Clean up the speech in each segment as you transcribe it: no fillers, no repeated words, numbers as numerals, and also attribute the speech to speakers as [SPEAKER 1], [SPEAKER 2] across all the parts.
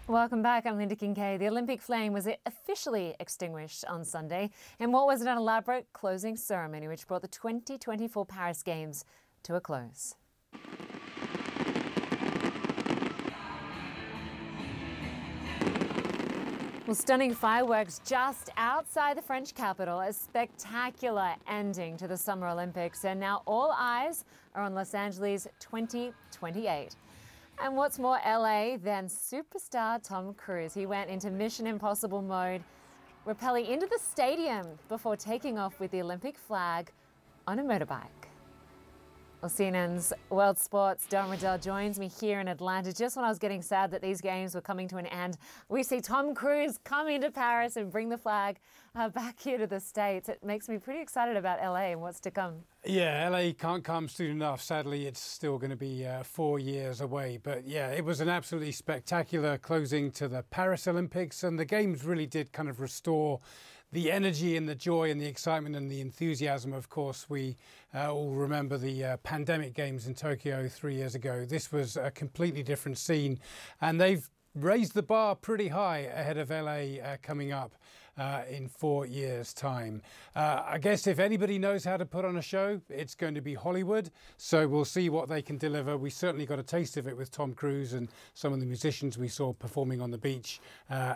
[SPEAKER 1] Welcome back. I'm Linda Kincaid. The Olympic flame was officially extinguished on Sunday in what was an elaborate closing ceremony which brought the 2024 Paris Games to a close. Well, stunning fireworks just outside the French capital, a spectacular ending to the Summer Olympics, and now all eyes are on Los Angeles 2028. And what's more LA than superstar Tom Cruise? He went into Mission Impossible mode, rappelling into the stadium before taking off with the Olympic flag on a motorbike. Well, CNN's World Sports' Don Riddell joins me here in Atlanta. Just when I was getting sad that these games were coming to an end, we see Tom Cruise come into Paris and bring the flag back here to the States. It makes me pretty excited about LA and what's to come.
[SPEAKER 2] Yeah, LA can't come soon enough. Sadly, it's still going to be 4 years away. But yeah, it was an absolutely spectacular closing to the Paris Olympics, and the Games really did kind of restore the energy and the joy and the excitement and the enthusiasm. Of course, we all remember the pandemic Games in Tokyo 3 years ago. This was a completely different scene, and they've raised the bar pretty high ahead of LA coming up in 4 years' time. I guess if anybody knows how to put on a show, it's going to be Hollywood. So we'll see what they can deliver. We certainly got a taste of it with Tom Cruise and some of the musicians we saw performing on the beach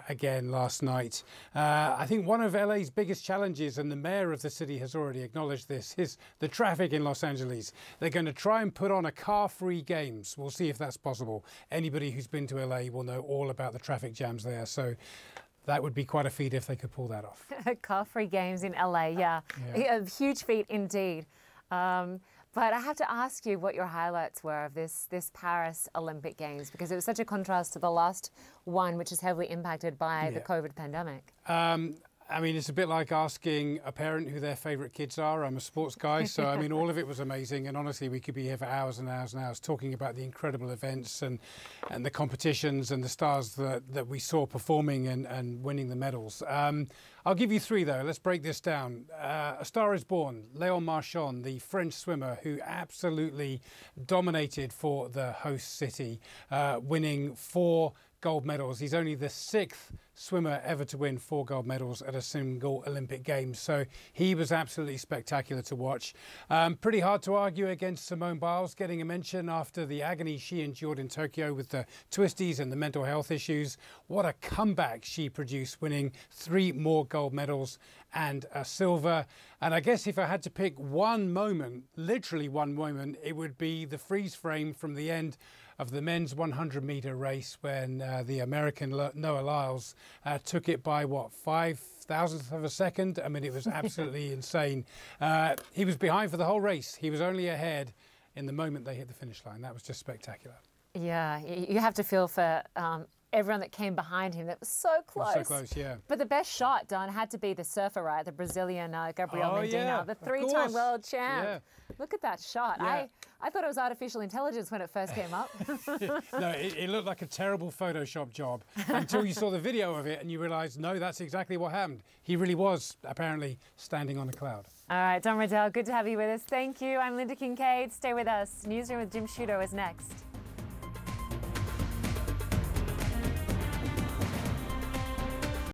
[SPEAKER 2] again last night. I think one of LA's biggest challenges, and the mayor of the city has already acknowledged this, is the traffic in Los Angeles. They're going to try and put on a car-free Games. We'll see if that's possible. Anybody who's been to LA will know all about the traffic jams there. So that would be quite a feat if they could pull that off.
[SPEAKER 1] Car-free Games in LA, yeah. A huge feat indeed. But I have to ask you what your highlights were of this Paris Olympic Games, because it was such a contrast to the last one, which is heavily impacted by the COVID pandemic.
[SPEAKER 2] I mean, it's a bit like asking a parent who their favourite kids are. I'm a sports guy, so I mean, all of it was amazing. And honestly, we could be here for hours and hours and hours talking about the incredible events and the competitions and the stars that we saw performing and winning the medals. I'll give you three, though. Let's break this down. A Star is Born, Léon Marchand, the French swimmer who absolutely dominated for the host city, winning 4 gold medals. He's only the 6th swimmer ever to win 4 gold medals at a single Olympic Games. So he was absolutely spectacular to watch. Pretty hard to argue against Simone Biles getting a mention after the agony she endured in Tokyo with the twisties and the mental health issues. What a comeback she produced, winning 3 more gold medals and a silver. And I guess if I had to pick one moment, literally one moment, it would be the freeze frame from the end of the men's 100-meter race when the American Noah Lyles took it by, 5,000th of a second? I mean, it was absolutely insane. He was behind for the whole race. He was only ahead in the moment they hit the finish line. That was just spectacular.
[SPEAKER 1] Yeah, you have to feel for everyone that came behind him. That was so close.
[SPEAKER 2] So close, yeah.
[SPEAKER 1] But the best shot, Don, had to be the surfer, right? The Brazilian Gabriel Medina, the 3-time world champ. Yeah. Look at that shot.
[SPEAKER 2] Yeah.
[SPEAKER 1] I thought it was artificial intelligence when it first came up.
[SPEAKER 2] No, it looked like a terrible Photoshop job until you saw the video of it and you realised, no, that's exactly what happened. He really was apparently standing on a cloud.
[SPEAKER 1] All right, Don Riddell, good to have you with us. Thank you. I'm Linda Kincaid. Stay with us. Newsroom with Jim Shudo is next.